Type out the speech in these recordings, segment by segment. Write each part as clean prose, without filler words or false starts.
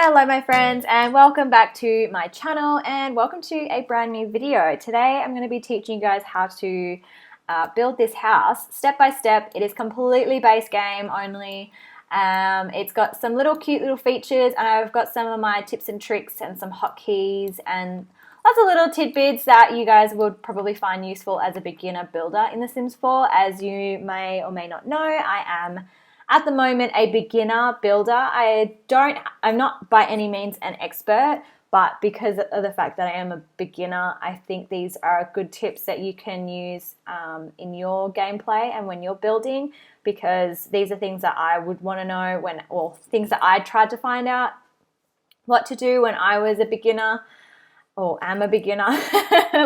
Hello my friends, and welcome back to my channel, and welcome to a brand new video. Today I'm going to be teaching you guys how to build this house step by step. It is completely base game only. It's got some cute little features, and I've got some of my tips and tricks and some hotkeys and lots of little tidbits that you guys would probably find useful as a beginner builder in The Sims 4. As you may or may not know, I am at the moment a beginner builder. I'm not by any means an expert, but because of the fact that I am a beginner, I think these are good tips that you can use in your gameplay and when you're building, because these are things that I would want to know or things that I tried to find out what to do when I was a beginner, or am a beginner,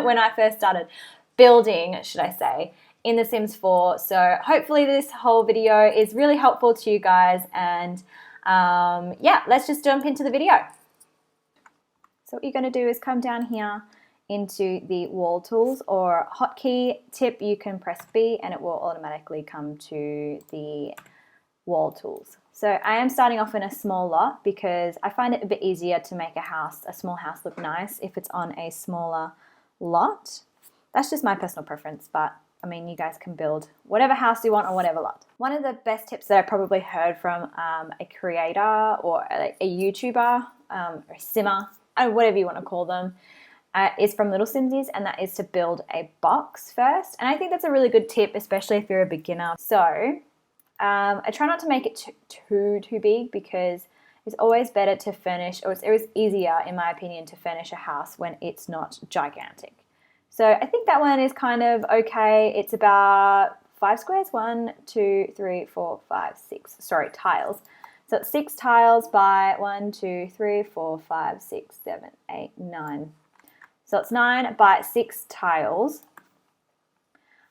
when I first started building, should I say, in The Sims 4. So hopefully this whole video is really helpful to you guys, and yeah, let's just jump into the video. So what you're going to do is come down here into the wall tools, or hotkey tip, you can press B and it will automatically come to the wall tools. So I am starting off in a small lot because I find it a bit easier to make a small house look nice if it's on a smaller lot. That's just my personal preference, but I mean, you guys can build whatever house you want on whatever lot. One of the best tips that I probably heard from a creator or a YouTuber or a simmer, whatever you want to call them, is from Little Simsies, and that is to build a box first. And I think that's a really good tip, especially if you're a beginner. So I try not to make it too big, because it's always better to furnish, or it's always easier, in my opinion, to furnish a house when it's not gigantic. So I think that one is kind of okay. It's about 5 squares, 1, 2, 3, 4, 5, 6, sorry, tiles. So it's 6 tiles by 1, 2, 3, 4, 5, 6, 7, 8, 9. So it's 9 by 6 tiles.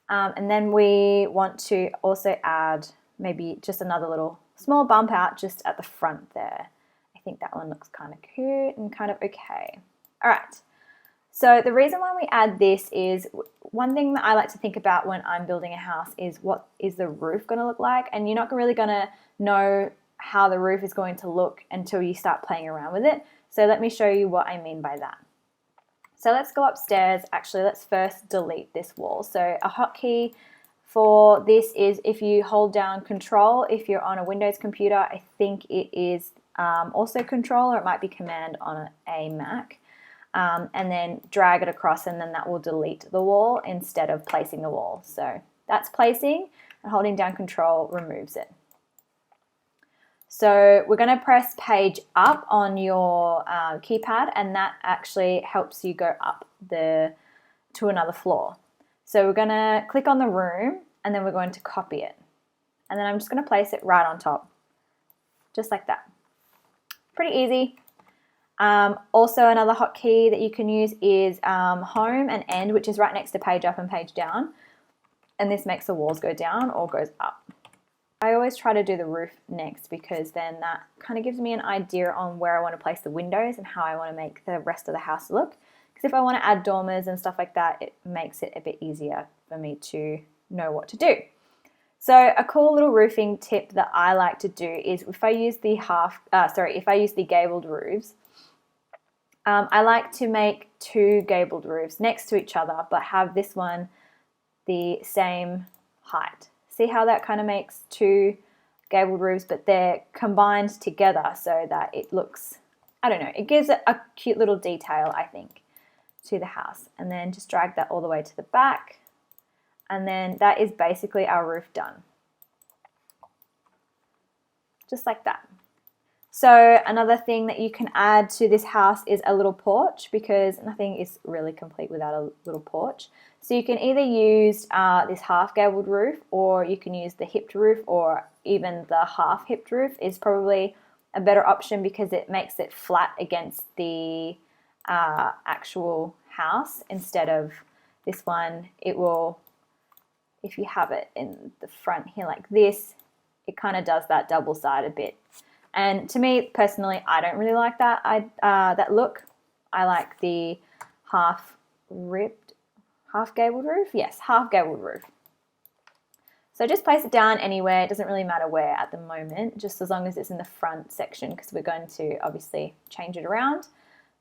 And then we want to also add maybe just another little small bump out just at the front there. I think that one looks kind of cute and kind of okay. All right. So the reason why we add this is, one thing that I like to think about when I'm building a house is, what is the roof going to look like? And you're not really going to know how the roof is going to look until you start playing around with it. So let me show you what I mean by that. So let's go upstairs. Actually, let's first delete this wall. So a hotkey for this is, if you hold down Control, if you're on a Windows computer, I think it is also Control, or it might be Command on a Mac. And then drag it across, and then that will delete the wall instead of placing the wall. So that's placing, and holding down Control removes it. So we're going to press page up on your keypad, and that actually helps you go up to another floor. So we're going to click on the room, and then we're going to copy it. And then I'm just going to place it right on top, just like that. Pretty easy. Also, another hotkey that you can use is home and end, which is right next to page up and page down. And this makes the walls go down or goes up. I always try to do the roof next, because then that kind of gives me an idea on where I want to place the windows and how I want to make the rest of the house look. Because if I want to add dormers and stuff like that, it makes it a bit easier for me to know what to do. So a cool little roofing tip that I like to do is, if I use the gabled roofs, I like to make 2 gabled roofs next to each other, but have this one the same height. See how that kind of makes 2 gabled roofs, but they're combined together so that it looks, I don't know, it gives it a cute little detail, I think, to the house. And then just drag that all the way to the back. And then that is basically our roof done. Just like that. So another thing that you can add to this house is a little porch, because nothing is really complete without a little porch. So you can either use this half gabled roof, or you can use the hipped roof, or even the half hipped roof is probably a better option, because it makes it flat against the actual house instead of this one. It will, if you have it in the front here like this, it kind of does that double sided bit. And to me personally, I don't really like that that look. I like the half gabled roof. Yes, half gabled roof. So just place it down anywhere. It doesn't really matter where at the moment, just as long as it's in the front section, because we're going to obviously change it around.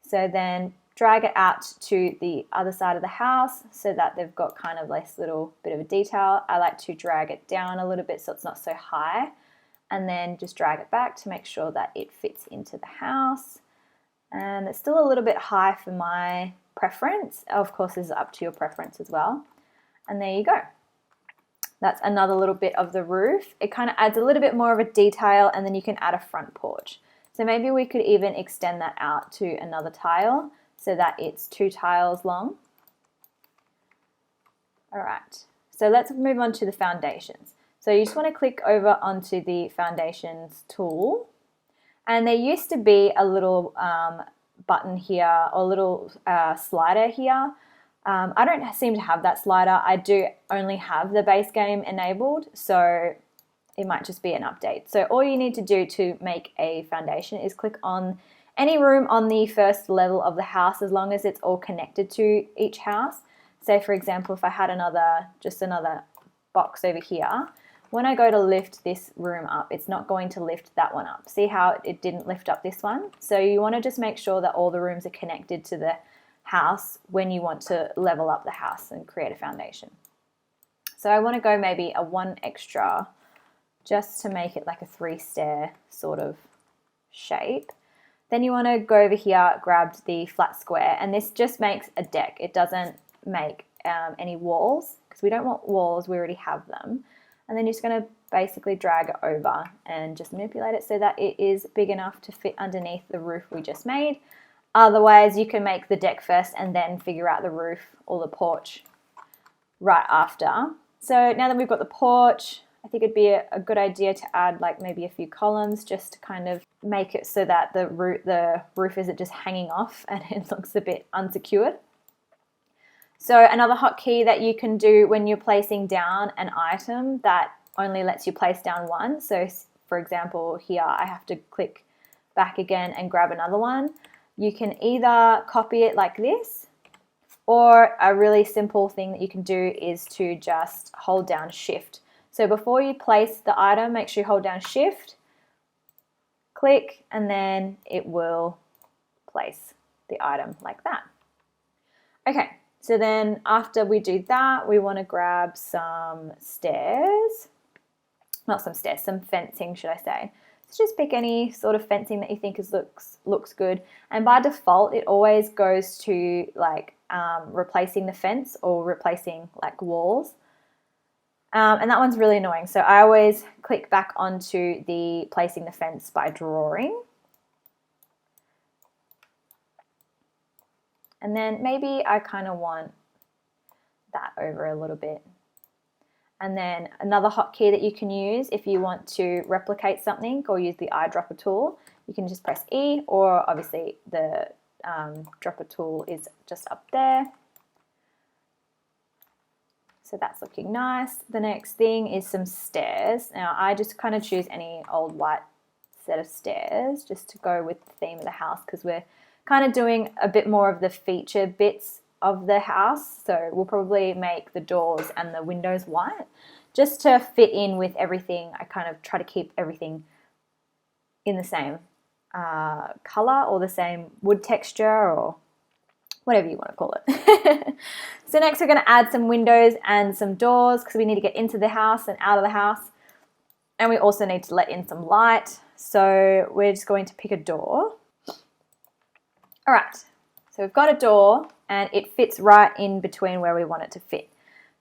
So then drag it out to the other side of the house so that they've got kind of this little bit of a detail. I like to drag it down a little bit so it's not so high, and then just drag it back to make sure that it fits into the house. And it's still a little bit high for my preference. Of course, this is up to your preference as well. And there you go. That's another little bit of the roof. It kind of adds a little bit more of a detail, and then you can add a front porch. So maybe we could even extend that out to another tile so that it's 2 tiles long. All right, so let's move on to the foundations. So you just want to click over onto the foundations tool. And there used to be a little button here, or a little slider here. I don't seem to have that slider. I do only have the base game enabled, so it might just be an update. So all you need to do to make a foundation is click on any room on the first level of the house, as long as it's all connected to each house. Say for example, if I had just another box over here, when I go to lift this room up, it's not going to lift that one up. See how it didn't lift up this one? So you want to just make sure that all the rooms are connected to the house when you want to level up the house and create a foundation. So I want to go maybe a 1 extra, just to make it like a 3-stair sort of shape. Then you want to go over here, grab the flat square, and this just makes a deck. It doesn't make any walls, because we don't want walls, we already have them. And then you're just going to basically drag it over and just manipulate it so that it is big enough to fit underneath the roof we just made. Otherwise, you can make the deck first and then figure out the roof or the porch right after. So now that we've got the porch, I think it'd be a good idea to add like maybe a few columns, just to kind of make it so that the roof isn't just hanging off and it looks a bit unsecured. So another hotkey that you can do when you're placing down an item that only lets you place down one. So for example, here I have to click back again and grab another one. You can either copy it like this, or a really simple thing that you can do is to just hold down Shift. So before you place the item, make sure you hold down Shift, click, and then it will place the item like that. Okay, so then after we do that, we want to grab some stairs. Not some stairs, some fencing, should I say. So just pick any sort of fencing that you think looks good. And by default, it always goes to like replacing the fence or replacing like walls. And that one's really annoying. So I always click back onto the placing the fence by drawing. And then maybe I kind of want that over a little bit. And then another hotkey that you can use if you want to replicate something or use the eyedropper tool, you can just press E, or obviously the dropper tool is just up there. So that's looking nice. The next thing is some stairs. Now I just kind of choose any old white set of stairs just to go with the theme of the house, because we're kind of doing a bit more of the feature bits of the house. So we'll probably make the doors and the windows white just to fit in with everything. I kind of try to keep everything in the same color or the same wood texture or whatever you want to call it. So next we're going to add some windows and some doors, because we need to get into the house and out of the house. And we also need to let in some light. So we're just going to pick a door. All right, so we've got a door and it fits right in between where we want it to fit.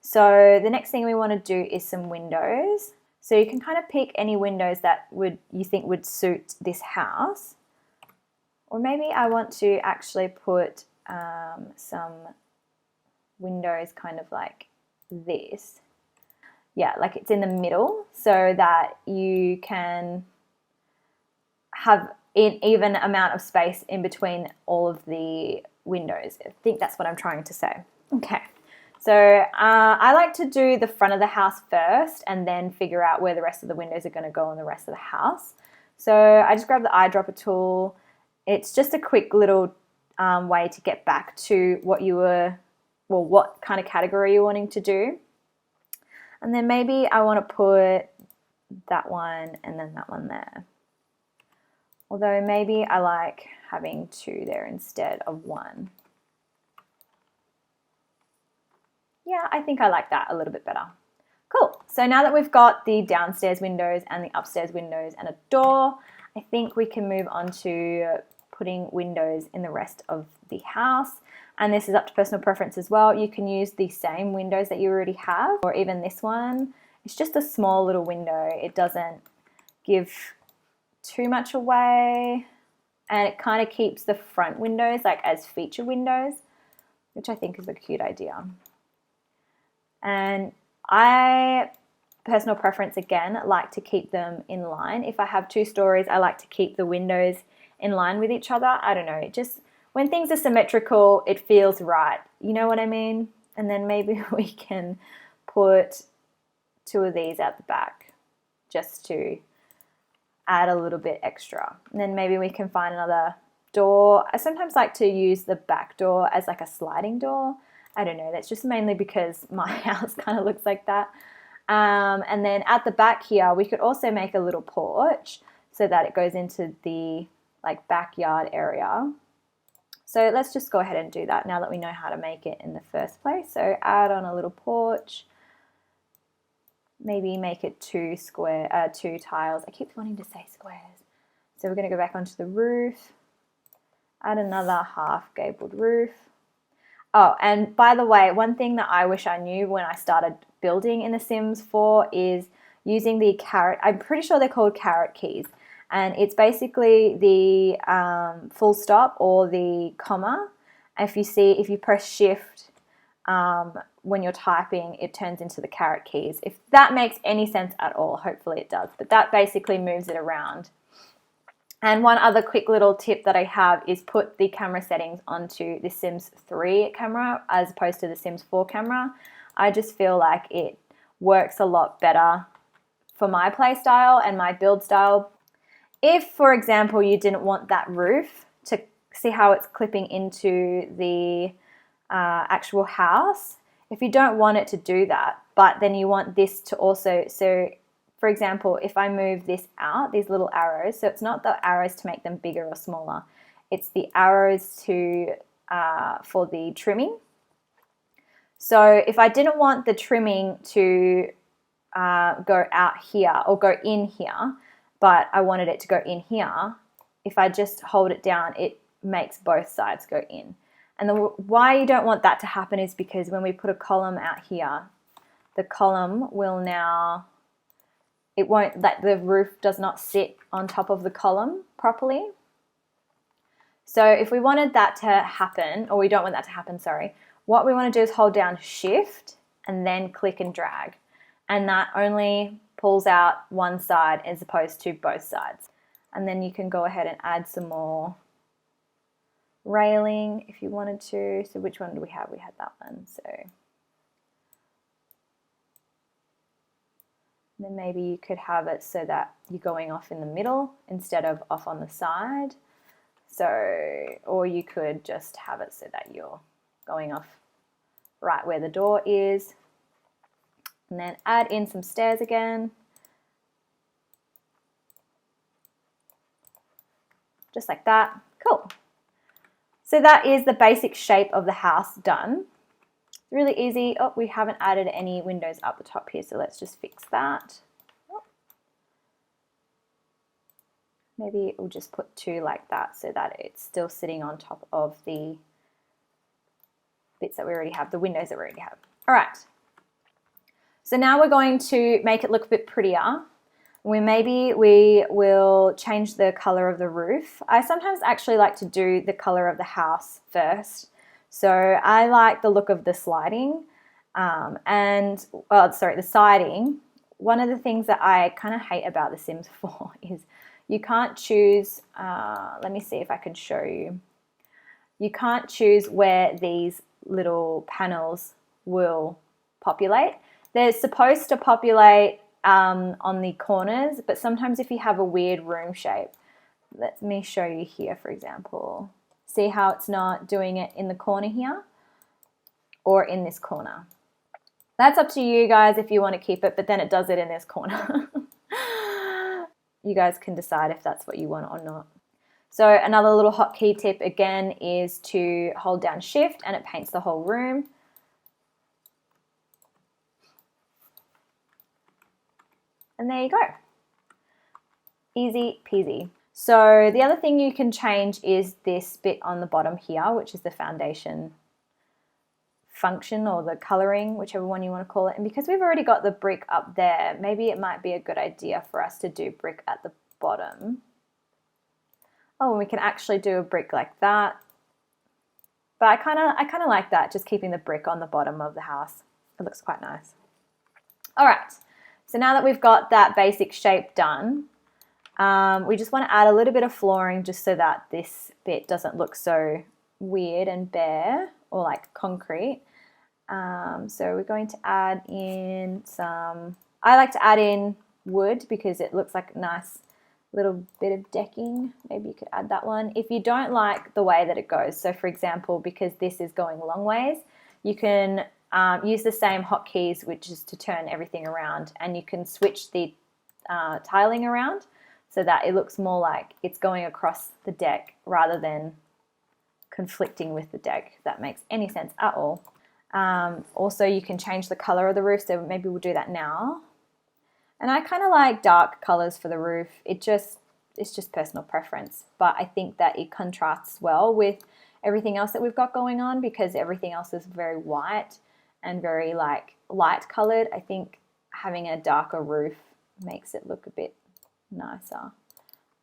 So the next thing we want to do is some windows. So you can kind of pick any windows that you think would suit this house. Or maybe I want to actually put some windows kind of like this. Yeah, like it's in the middle, so that you can have an even amount of space in between all of the windows. I think that's what I'm trying to say. Okay, so I like to do the front of the house first and then figure out where the rest of the windows are going to go in the rest of the house. So I just grab the eyedropper tool. It's just a quick little way to get back to what kind of category you're wanting to do. And then maybe I want to put that one and then that one there. Although maybe I like having 2 there instead of 1. Yeah, I think I like that a little bit better. Cool. So now that we've got the downstairs windows and the upstairs windows and a door, I think we can move on to putting windows in the rest of the house. And this is up to personal preference as well. You can use the same windows that you already have, or even this one. It's just a small little window. It doesn't give too much away, and it kind of keeps the front windows like as feature windows, which I think is a cute idea. And I, personal preference again, like to keep them in line. If I have 2 stories, I like to keep the windows in line with each other. I don't know, just when things are symmetrical, it feels right. You know what I mean? And then maybe we can put 2 of these at the back just to add a little bit extra. And then maybe we can find another door. I sometimes like to use the back door as like a sliding door. I don't know, that's just mainly because my house kind of looks like that. And then at the back here, we could also make a little porch so that it goes into the like backyard area. So let's just go ahead and do that now that we know how to make it in the first place. So add on a little porch. Maybe make it 2 tiles. I keep wanting to say squares. So we're going to go back onto the roof. Add another half gabled roof. Oh, and by the way, one thing that I wish I knew when I started building in The Sims 4 is using the caret. I'm pretty sure they're called caret keys. And it's basically the full stop or the comma. If you press shift when you're typing, it turns into the caret keys. If that makes any sense at all, hopefully it does. But that basically moves it around. And one other quick little tip that I have is put the camera settings onto the Sims 3 camera as opposed to the Sims 4 camera. I just feel like it works a lot better for my play style and my build style. If, for example, you didn't want that roof to see how it's clipping into the actual house, if you don't want it to do that, but then you want this to also, so for example, if I move this out, these little arrows, so it's not the arrows to make them bigger or smaller, it's the arrows to for the trimming. So if I didn't want the trimming to go out here or go in here, but I wanted it to go in here, if I just hold it down, it makes both sides go in. And why you don't want that to happen is because when we put a column out here, the column will now, it won't, that the roof does not sit on top of the column properly. So if we wanted that to happen, or we don't want that to happen, sorry, what we want to do is hold down shift and then click and drag. And that only pulls out one side as opposed to both sides. And then you can go ahead and add some more railing if you wanted to. So which one do we have? We had that one. So then maybe you could have it so that you're going off in the middle instead of off on the side. So, or you could just have it so that you're going off right where the door is. And then add in some stairs again. Just like that. Cool. So that is the basic shape of the house done. Really easy. Oh, we haven't added any windows up the top here, so let's just fix that. Oh. Maybe we'll just put 2 like that so that it's still sitting on top of the bits that we already have, the windows that we already have. All right. So now we're going to make it look a bit prettier. Maybe we will change the color of the roof. I sometimes actually like to do the color of the house first. So I like the look of the sliding the siding. One of the things that I kind of hate about The Sims 4 is you can't choose, let me see if I can show you. You can't choose where these little panels will populate. They're supposed to populate on the corners, but sometimes if you have a weird room shape, let me show you here, for example. See how it's not doing it in the corner here or in this corner. That's up to you guys if you want to keep it, but then it does it in this corner. You guys can decide if that's what you want or not. So another little hotkey tip again is to hold down shift and it paints the whole room. And there you go. Easy peasy. So the other thing you can change is this bit on the bottom here, which is the foundation function or the coloring, whichever one you want to call it. And because we've already got the brick up there, maybe it might be a good idea for us to do brick at the bottom. Oh, and we can actually do a brick like that. But I kind of like that, just keeping the brick on the bottom of the house. It looks quite nice. All right, so now that we've got that basic shape done, we just want to add a little bit of flooring just so that this bit doesn't look so weird and bare or like concrete. So we're going to add in some, I like to add in wood because it looks like a nice little bit of decking. Maybe you could add that one. If you don't like the way that it goes, so for example, because this is going long ways, you can use the same hotkeys, which is to turn everything around, and you can switch the tiling around so that it looks more like it's going across the deck rather than conflicting with the deck, if that makes any sense at all. Also, you can change the color of the roof, so maybe we'll do that now. And I kind of like dark colors for the roof. It's just personal preference, but I think that it contrasts well with everything else that we've got going on because everything else is very white and very like light colored. I think having a darker roof makes it look a bit nicer.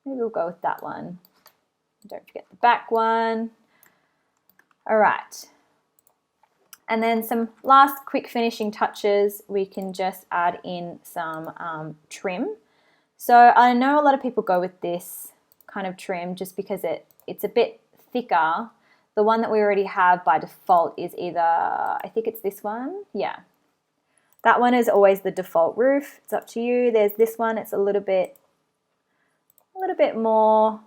Maybe we'll go with that one. Don't forget the back one. All right. And then some last quick finishing touches, we can just add in some trim. So I know a lot of people go with this kind of trim just because it's a bit thicker. The one that we already have by default is either, I think it's this one. Yeah. That one is always the default roof. It's up to you. There's this one. It's a little bit more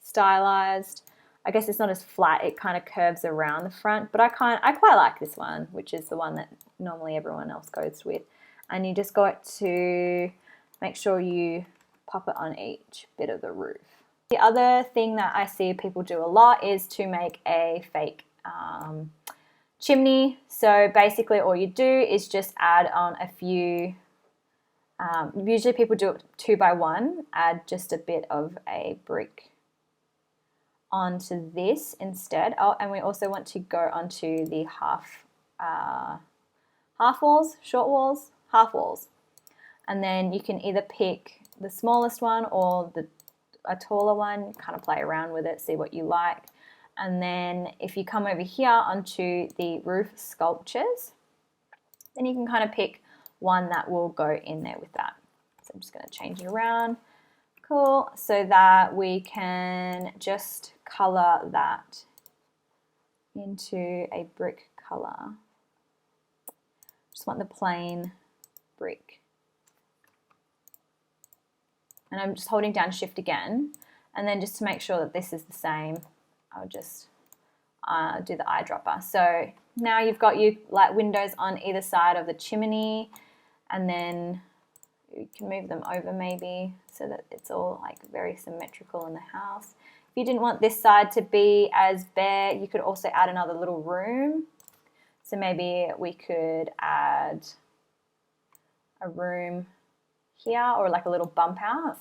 stylized. I guess it's not as flat, it kind of curves around the front, but I quite like this one, which is the one that normally everyone else goes with. And you just got to make sure you pop it on each bit of the roof. The other thing that I see people do a lot is to make a fake chimney. So basically all you do is just add on a few, usually people do it 2 by 1, add just a bit of a brick onto this instead. Oh, and we also want to go onto the half walls, short walls, half walls. And then you can either pick the smallest one or a taller one, kind of play around with it, see what you like. And then if you come over here onto the roof sculptures, then you can kind of pick one that will go in there with that. So I'm just going to change it around. Cool, so that we can just color that into a brick color. Just want the plain brick. And I'm just holding down shift again, and then just to make sure that this is the same, I'll just do the eyedropper. So now you've got your like windows on either side of the chimney, and then you can move them over maybe so that it's all like very symmetrical in the house. If you didn't want this side to be as bare, you could also add another little room. So maybe we could add a room here or like a little bump out.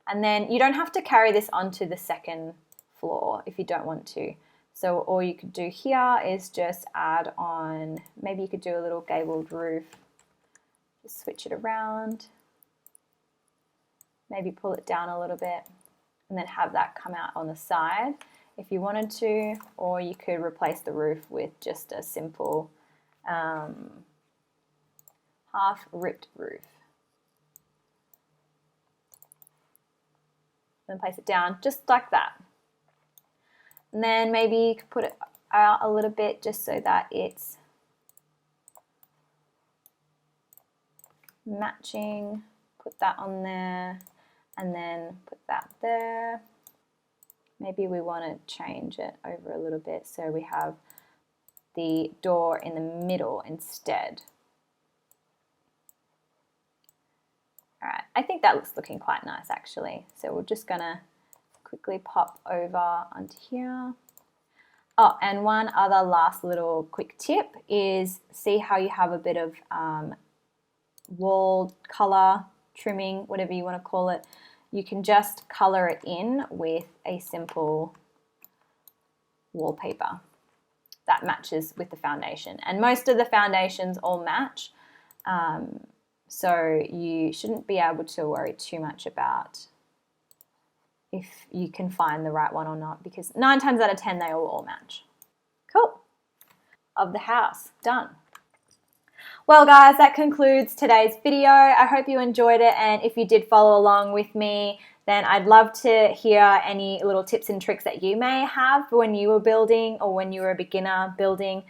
And then you don't have to carry this onto the second floor if you don't want to. So all you could do here is just add on, maybe you could do a little gabled roof. Just switch it around, maybe pull it down a little bit, and then have that come out on the side if you wanted to, or you could replace the roof with just a simple half ripped roof. Then place it down just like that. And then maybe you could put it out a little bit just so that it's matching. Put that on there and then put that there. Maybe we want to change it over a little bit so we have the door in the middle instead. All right, I think that looks looking quite nice actually. So we're just gonna quickly pop over onto here. Oh, and one other last little quick tip is see how you have a bit of wall color, trimming, whatever you want to call it. You can just color it in with a simple wallpaper that matches with the foundation. And most of the foundations all match. So you shouldn't be able to worry too much about if you can find the right one or not, because 9 times out of 10 they will all match. Cool. Of the house, done. Well guys, that concludes today's video. I hope you enjoyed it, and if you did follow along with me, then I'd love to hear any little tips and tricks that you may have when you were building or when you were a beginner building.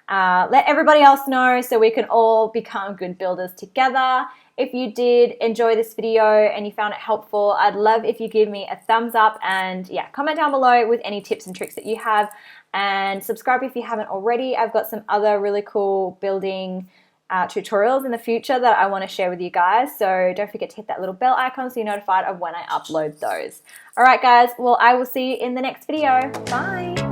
Let everybody else know so we can all become good builders together. If you did enjoy this video and you found it helpful, I'd love if you give me a thumbs up, and yeah, comment down below with any tips and tricks that you have, and subscribe if you haven't already. I've got some other really cool building tutorials in the future that I want to share with you guys, so don't forget to hit that little bell icon so you're notified of when I upload those. All right guys, well I will see you in the next video. Bye.